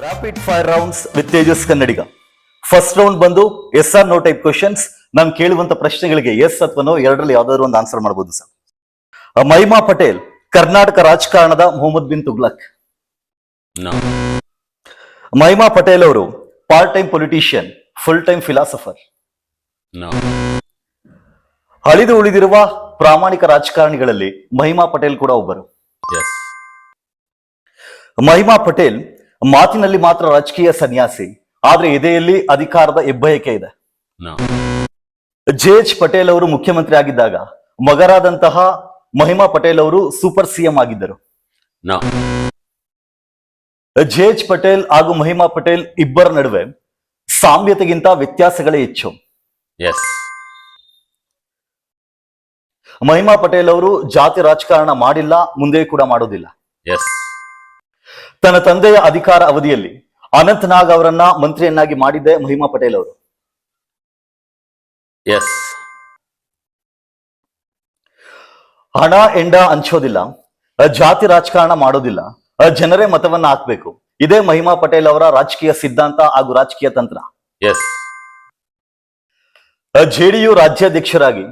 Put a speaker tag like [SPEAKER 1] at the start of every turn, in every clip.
[SPEAKER 1] Rapid fire rounds with Tejas Kannadiga. First round ಬಂದು yes or no type questions. ನಾನು ಕೇಳುವಂತ ಪ್ರಶ್ನೆಗಳಿಗೆ ಎಸ್ ಅಥವಾ ನೋ ಎರಡರಲ್ಲಿ ಯಾವ್ದಾದ್ರು ಒಂದು ಆನ್ಸರ್ ಮಾಡಬಹುದು ಸರ್. ಮಹಿಮಾ ಪಟೇಲ್ ಕರ್ನಾಟಕ ರಾಜಕಾರಣದ ಮೊಹಮ್ಮದ್ ಬಿನ್ ತುಗ್ಲಕ್.
[SPEAKER 2] No.
[SPEAKER 1] ಮಹಿಮಾ ಪಟೇಲ್ ಅವರು part time politician, full time philosopher.
[SPEAKER 2] No.
[SPEAKER 1] ಅಳಿದು ಉಳಿದಿರುವ ಪ್ರಾಮಾಣಿಕ ರಾಜಕಾರಣಿಗಳಲ್ಲಿ ಮಹಿಮಾ ಪಟೇಲ್ ಕೂಡ ಒಬ್ಬರು.
[SPEAKER 2] Yes.
[SPEAKER 1] ಮಹಿಮಾ ಪಟೇಲ್ ಮಾತಿನಲ್ಲಿ ಮಾತ್ರ ರಾಜಕೀಯ ಸನ್ಯಾಸಿ, ಆದ್ರೆ ಎದೆಯಲ್ಲಿ ಅಧಿಕಾರದ ಹೆಬ್ಬಯಕೆ ಇದೆ.
[SPEAKER 2] No.
[SPEAKER 1] ಜೆ.ಎಚ್. ಪಟೇಲ್ ಅವರು ಮುಖ್ಯಮಂತ್ರಿ ಆಗಿದ್ದಾಗ ಮಗರಾದಂತಹ ಮಹಿಮಾ ಪಟೇಲ್ ಅವರು ಸೂಪರ್ ಸಿಎಂ ಆಗಿದ್ದರು.
[SPEAKER 2] No.
[SPEAKER 1] ಜೆ.ಎಚ್. ಪಟೇಲ್ ಹಾಗೂ ಮಹಿಮಾ ಪಟೇಲ್ ಇಬ್ಬರ ನಡುವೆ ಸಾಮ್ಯತೆಗಿಂತ ವ್ಯತ್ಯಾಸಗಳೇ ಹೆಚ್ಚು.
[SPEAKER 2] Yes.
[SPEAKER 1] ಮಹಿಮಾ ಪಟೇಲ್ ಅವರು ಜಾತಿ ರಾಜಕಾರಣ ಮಾಡಿಲ್ಲ, ಮುಂದೆ ಕೂಡ ಮಾಡೋದಿಲ್ಲ.
[SPEAKER 2] Yes.
[SPEAKER 1] ತನ್ನ ತಂದೆಯ ಅಧಿಕಾರ ಅವಧಿಯಲ್ಲಿ ಅನಂತ್ ನಾಗ್ ಅವರನ್ನ ಮಂತ್ರಿಯನ್ನಾಗಿ ಮಾಡಿದ್ದೆ ಮಹಿಮಾ ಪಟೇಲ್ ಅವರು.
[SPEAKER 2] Yes.
[SPEAKER 1] ಹಣ ಎಂಡ ಹಂಚೋದಿಲ್ಲ, ಜಾತಿ ರಾಜಕಾರಣ ಮಾಡೋದಿಲ್ಲ, ಜನರೇ ಮತವನ್ನ ಹಾಕ್ಬೇಕು. ಇದೇ ಮಹಿಮಾ ಪಟೇಲ್ ಅವರ ರಾಜಕೀಯ ಸಿದ್ಧಾಂತ ಹಾಗೂ ರಾಜಕೀಯ ತಂತ್ರ.
[SPEAKER 2] Yes.
[SPEAKER 1] ಜೆಡಿಯು ರಾಜ್ಯಾಧ್ಯಕ್ಷರಾಗಿ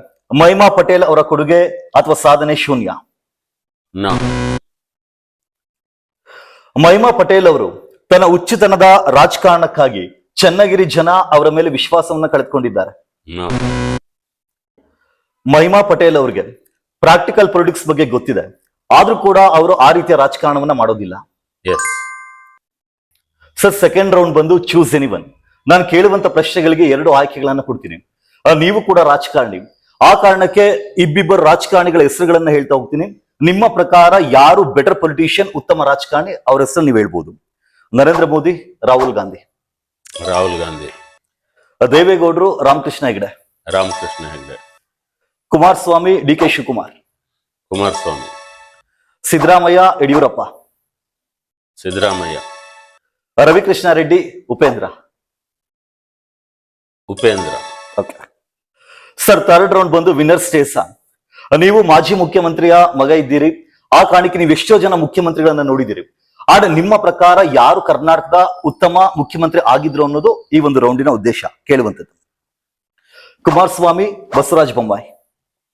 [SPEAKER 1] ಮಹಿಮಾ ಪಟೇಲ್ ಅವರ ಕೊಡುಗೆ ಅಥವಾ ಸಾಧನೆ ಶೂನ್ಯ.
[SPEAKER 2] No.
[SPEAKER 1] ಮಹಿಮಾ ಪಟೇಲ್ ಅವರು ತನ್ನ ಹುಚ್ಚುತನದ ರಾಜಕಾರಣಕ್ಕಾಗಿ ಚನ್ನಗಿರಿ ಜನ ಅವರ ಮೇಲೆ ವಿಶ್ವಾಸವನ್ನ ಕಳೆದುಕೊಂಡಿದ್ದಾರೆ.
[SPEAKER 2] No.
[SPEAKER 1] ಮಹಿಮಾ ಪಟೇಲ್ ಅವರಿಗೆ ಪ್ರಾಕ್ಟಿಕಲ್ ಪೊಲಿಟಿಕ್ಸ್ ಬಗ್ಗೆ ಗೊತ್ತಿದೆ, ಆದ್ರೂ ಕೂಡ ಅವರು ಆ ರೀತಿಯ ರಾಜಕಾರಣವನ್ನ ಮಾಡೋದಿಲ್ಲ.
[SPEAKER 2] Yes.
[SPEAKER 1] ಸರ್, ಸೆಕೆಂಡ್ ರೌಂಡ್ ಬಂದು ಚೂಸ್ ಎನಿವನ್. ನಾನು ಕೇಳುವಂತ ಪ್ರಶ್ನೆಗಳಿಗೆ ಎರಡು ಆಯ್ಕೆಗಳನ್ನ ಕೊಡ್ತೀನಿ. ನೀವು ಕೂಡ ರಾಜಕಾರಣಿ, ಆ ಕಾರಣಕ್ಕೆ ಇಬ್ಬಿಬ್ಬರು ರಾಜಕಾರಣಿಗಳ ಹೆಸರುಗಳನ್ನ ಹೇಳ್ತಾ ಹೋಗ್ತೀನಿ. ನಿಮ್ಮ ಪ್ರಕಾರ ಯಾರು ಬೆಟರ್ ಪೊಲಿಟಿಷಿಯನ್, ಉತ್ತಮ ರಾಜಕಾರಣಿ, ಅವ್ರ ಹೆಸರು ನೀವು ಹೇಳ್ಬೋದು. ನರೇಂದ್ರ ಮೋದಿ, ರಾಹುಲ್ ಗಾಂಧಿ.
[SPEAKER 2] ರಾಹುಲ್ ಗಾಂಧಿ.
[SPEAKER 1] ದೇವೇಗೌಡರು, Ramakrishna Hegde.
[SPEAKER 2] Ramakrishna Hegde.
[SPEAKER 1] Kumaraswamy, D K Shivakumar.
[SPEAKER 2] Kumaraswamy.
[SPEAKER 1] Siddaramaiah, Yediyurappa.
[SPEAKER 2] Siddaramaiah.
[SPEAKER 1] Ravikrishna Reddy, Upendra.
[SPEAKER 2] Upendra.
[SPEAKER 1] Okay sir, third round ಬಂದು ವಿನ್ನರ್ ಸ್ಟೇಸ್. ನೀವು ಮಾಜಿ ಮುಖ್ಯಮಂತ್ರಿಯ ಮಗ ಇದ್ದೀರಿ, ಆ ಕಾರಣಕ್ಕೆ ನೀವು ಎಷ್ಟೋ ಜನ ಮುಖ್ಯಮಂತ್ರಿಗಳನ್ನ ನೋಡಿದ್ದೀರಿ. ಆದ್ರೆ ನಿಮ್ಮ ಪ್ರಕಾರ ಯಾರು ಕರ್ನಾಟಕದ ಉತ್ತಮ ಮುಖ್ಯಮಂತ್ರಿ ಆಗಿದ್ರು ಅನ್ನೋದು ಈ ಒಂದು ರೌಂಡಿನ ಉದ್ದೇಶ ಕೇಳುವಂಥದ್ದು. ಕುಮಾರಸ್ವಾಮಿ, ಬಸವರಾಜ ಬೊಮ್ಮಾಯಿ.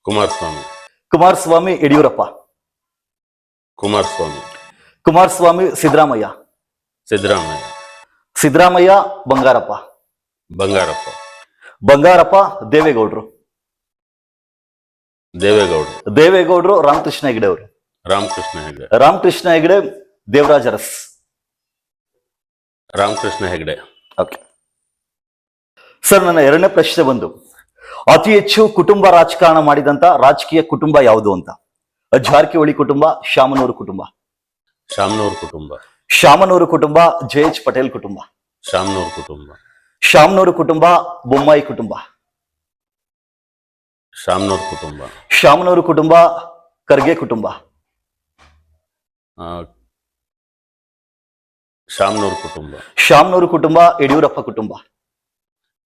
[SPEAKER 2] ಕುಮಾರಸ್ವಾಮಿ.
[SPEAKER 1] ಕುಮಾರಸ್ವಾಮಿ, ಯಡಿಯೂರಪ್ಪ.
[SPEAKER 2] ಕುಮಾರಸ್ವಾಮಿ.
[SPEAKER 1] ಕುಮಾರಸ್ವಾಮಿ, ಸಿದ್ದರಾಮಯ್ಯ.
[SPEAKER 2] ಸಿದ್ದರಾಮಯ್ಯ.
[SPEAKER 1] ಸಿದ್ದರಾಮಯ್ಯ, ಬಂಗಾರಪ್ಪ.
[SPEAKER 2] ಬಂಗಾರಪ್ಪ.
[SPEAKER 1] ಬಂಗಾರಪ್ಪ, ದೇವೇಗೌಡರು.
[SPEAKER 2] ದೇವೇಗೌಡರು.
[SPEAKER 1] ದೇವೇಗೌಡರು, ರಾಮಕೃಷ್ಣ ಹೆಗಡೆ ಅವರು.
[SPEAKER 2] ರಾಮಕೃಷ್ಣ ಹೆಗ್ಡೆ.
[SPEAKER 1] ರಾಮಕೃಷ್ಣ ಹೆಗಡೆ, ದೇವರಾಜ ಅರಸ್.
[SPEAKER 2] ರಾಮಕೃಷ್ಣ ಹೆಗ್ಡೆ.
[SPEAKER 1] ಓಕೆ ಸರ್, ನನ್ನ ಎರಡನೇ ಪ್ರಶ್ನೆ ಬಂದು ಅತಿ ಹೆಚ್ಚು ಕುಟುಂಬ ರಾಜಕಾರಣ ಮಾಡಿದಂತ ರಾಜಕೀಯ ಕುಟುಂಬ ಯಾವುದು ಅಂತ. ಜಾರಕಿಹೊಳಿ ಕುಟುಂಬ, ಶಾಮನೂರು ಕುಟುಂಬ.
[SPEAKER 2] ಶಾಮನೂರು ಕುಟುಂಬ.
[SPEAKER 1] ಶಾಮನೂರು ಕುಟುಂಬ, ಜೆ.ಎಚ್. ಪಟೇಲ್ ಕುಟುಂಬ.
[SPEAKER 2] ಶಾಮನೂರು ಕುಟುಂಬ.
[SPEAKER 1] ಶಾಮನೂರು ಕುಟುಂಬ, ಬೊಮ್ಮಾಯಿ ಕುಟುಂಬ.
[SPEAKER 2] ಶಾಮನೂರು ಕುಟುಂಬ.
[SPEAKER 1] ಶಾಮನೂರು ಕುಟುಂಬ, ಖರ್ಗೆ ಕುಟುಂಬ.
[SPEAKER 2] ಶಾಮನೂರು ಕುಟುಂಬ.
[SPEAKER 1] ಶಾಮನೂರು ಕುಟುಂಬ, ಯಡಿಯೂರಪ್ಪ ಕುಟುಂಬ.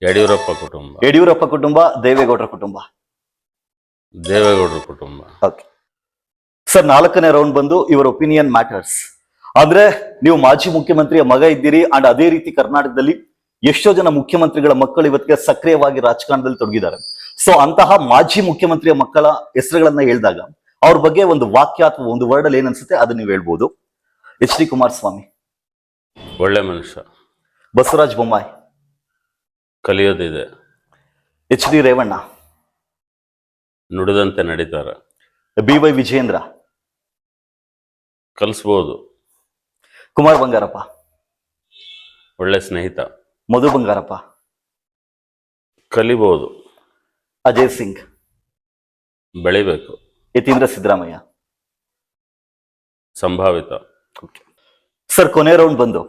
[SPEAKER 2] ಯಡಿಯೂರಪ್ಪ ಕುಟುಂಬ.
[SPEAKER 1] ಯಡಿಯೂರಪ್ಪ ಕುಟುಂಬ, ದೇವೇಗೌಡರ ಕುಟುಂಬ.
[SPEAKER 2] ದೇವೇಗೌಡರ ಕುಟುಂಬ.
[SPEAKER 1] ಓಕೆ ಸರ್, ನಾಲ್ಕನೇ ರೌಂಡ್ ಬಂದು ಯುವರ್ ಒಪಿನಿಯನ್ ಮ್ಯಾಟರ್ಸ್. ಅಂದ್ರೆ ನೀವು ಮಾಜಿ ಮುಖ್ಯಮಂತ್ರಿಯ ಮಗ ಇದ್ದೀರಿ, ಅಂಡ್ ಅದೇ ರೀತಿ ಕರ್ನಾಟಕದಲ್ಲಿ ಎಷ್ಟೋ ಜನ ಮುಖ್ಯಮಂತ್ರಿಗಳ ಮಕ್ಕಳು ಇವತ್ತಿಗೆ ಸಕ್ರಿಯವಾಗಿ ರಾಜಕಾರಣದಲ್ಲಿ ತೊಡಗಿದ್ದಾರೆ. ಸೊ ಅಂತಹ ಮಾಜಿ ಮುಖ್ಯಮಂತ್ರಿಯ ಮಕ್ಕಳ ಹೆಸರುಗಳನ್ನ ಹೇಳಿದಾಗ ಅವ್ರ ಬಗ್ಗೆ ಒಂದು ವಾಕ್ಯ ಅಥವಾ ಒಂದು ವರ್ಡ್ ಅಲ್ಲಿ ಏನನ್ಸುತ್ತೆ ಅದನ್ನ ನೀವು ಹೇಳ್ಬೋದು. H D Kumaraswamy.
[SPEAKER 2] ಒಳ್ಳೆ ಮನುಷ್ಯ.
[SPEAKER 1] ಬಸವರಾಜ ಬೊಮ್ಮಾಯಿ.
[SPEAKER 2] ಕಲಿಯೋದಿದೆ.
[SPEAKER 1] H D Revanna.
[SPEAKER 2] ನುಡಿದಂತೆ ನಡೀತಾರೆ.
[SPEAKER 1] B Y Vijayendra.
[SPEAKER 2] ಕಲಿಸ್ಬೋದು.
[SPEAKER 1] ಕುಮಾರ್ ಬಂಗಾರಪ್ಪ.
[SPEAKER 2] ಒಳ್ಳೆ ಸ್ನೇಹಿತ.
[SPEAKER 1] ಮಧು ಬಂಗಾರಪ್ಪ.
[SPEAKER 2] ಕಲಿಬಹುದು.
[SPEAKER 1] ಅಜಯ್ ಸಿಂಗ್.
[SPEAKER 2] ಬೆಳಿಬೇಕು.
[SPEAKER 1] ಯತೀಂದ್ರ ಸಿದ್ದರಾಮಯ್ಯ.
[SPEAKER 2] ಸಂಭಾವಿತ.
[SPEAKER 1] ಸರ್, ಕೊನೆ ರೌಂಡ್ ಬಂದು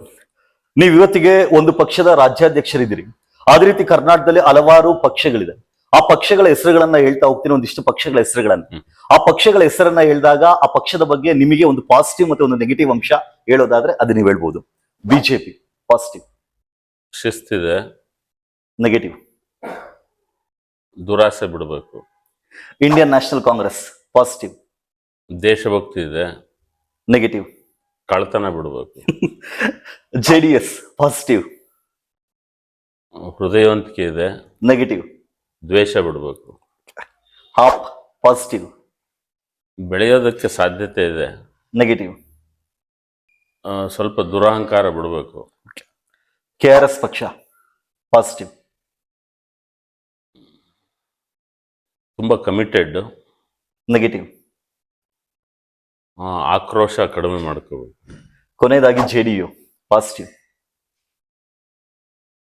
[SPEAKER 1] ನೀವು ಇವತ್ತಿಗೆ ಒಂದು ಪಕ್ಷದ ರಾಜ್ಯಾಧ್ಯಕ್ಷರಿದ್ದೀರಿ. ಅದೇ ರೀತಿ ಕರ್ನಾಟಕದಲ್ಲಿ ಹಲವಾರು ಪಕ್ಷಗಳಿದೆ. ಆ ಪಕ್ಷಗಳ ಹೆಸರುಗಳನ್ನ ಹೇಳ್ತಾ ಹೋಗ್ತೀನಿ, ಒಂದಿಷ್ಟು ಪಕ್ಷಗಳ ಹೆಸರುಗಳನ್ನ. ಆ ಪಕ್ಷಗಳ ಹೆಸರನ್ನ ಹೇಳಿದಾಗ ಆ ಪಕ್ಷದ ಬಗ್ಗೆ ನಿಮಗೆ ಒಂದು ಪಾಸಿಟಿವ್ ಮತ್ತೆ ಒಂದು ನೆಗೆಟಿವ್ ಅಂಶ ಹೇಳೋದಾದ್ರೆ ಅದು ನೀವು ಹೇಳ್ಬೋದು. BJP positive.
[SPEAKER 2] ಶಿಸ್ತಿದೆ.
[SPEAKER 1] ನೆಗೆಟಿವ್.
[SPEAKER 2] ದುರಾಸೆ ಬಿಡಬೇಕು.
[SPEAKER 1] Indian National Congress positive.
[SPEAKER 2] ದೇಶಭಕ್ತಿ ಇದೆ.
[SPEAKER 1] ನೆಗೆಟಿವ್.
[SPEAKER 2] ಕಳ್ತನ ಬಿಡಬೇಕು.
[SPEAKER 1] JDS ಪಾಸಿಟಿವ್,
[SPEAKER 2] ಹೃದಯವಂತಿಕೆ ಇದೆ,
[SPEAKER 1] ನೆಗೆಟಿವ್.
[SPEAKER 2] ದ್ವೇಷ ಬಿಡಬೇಕು.
[SPEAKER 1] ಆಪ್ ಪಾಸಿಟಿವ್,
[SPEAKER 2] ಬೆಳೆಯೋದಕ್ಕೆ ಸಾಧ್ಯತೆ ಇದೆ,
[SPEAKER 1] ನೆಗೆಟಿವ್.
[SPEAKER 2] ಸ್ವಲ್ಪ ದುರಹಂಕಾರ ಬಿಡಬೇಕು.
[SPEAKER 1] KRS ಪಕ್ಷ ಪಾಸಿಟಿವ್,
[SPEAKER 2] ತುಂಬ ಕಮಿಟೆಡ್,
[SPEAKER 1] ನೆಗೆಟಿವ್.
[SPEAKER 2] ಆಕ್ರೋಶ ಕಡಿಮೆ ಮಾಡ್ಕೋಬೇಕು.
[SPEAKER 1] ಕೊನೆಯದಾಗಿ JDU ಪಾಸಿಟಿವ್,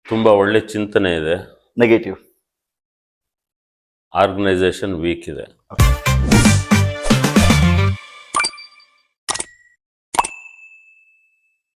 [SPEAKER 2] ತುಂಬ ಒಳ್ಳೆ ಚಿಂತನೆ ಇದೆ,
[SPEAKER 1] ನೆಗೆಟಿವ್.
[SPEAKER 2] ಆರ್ಗನೈಸೇಷನ್ ವೀಕ್ ಇದೆ.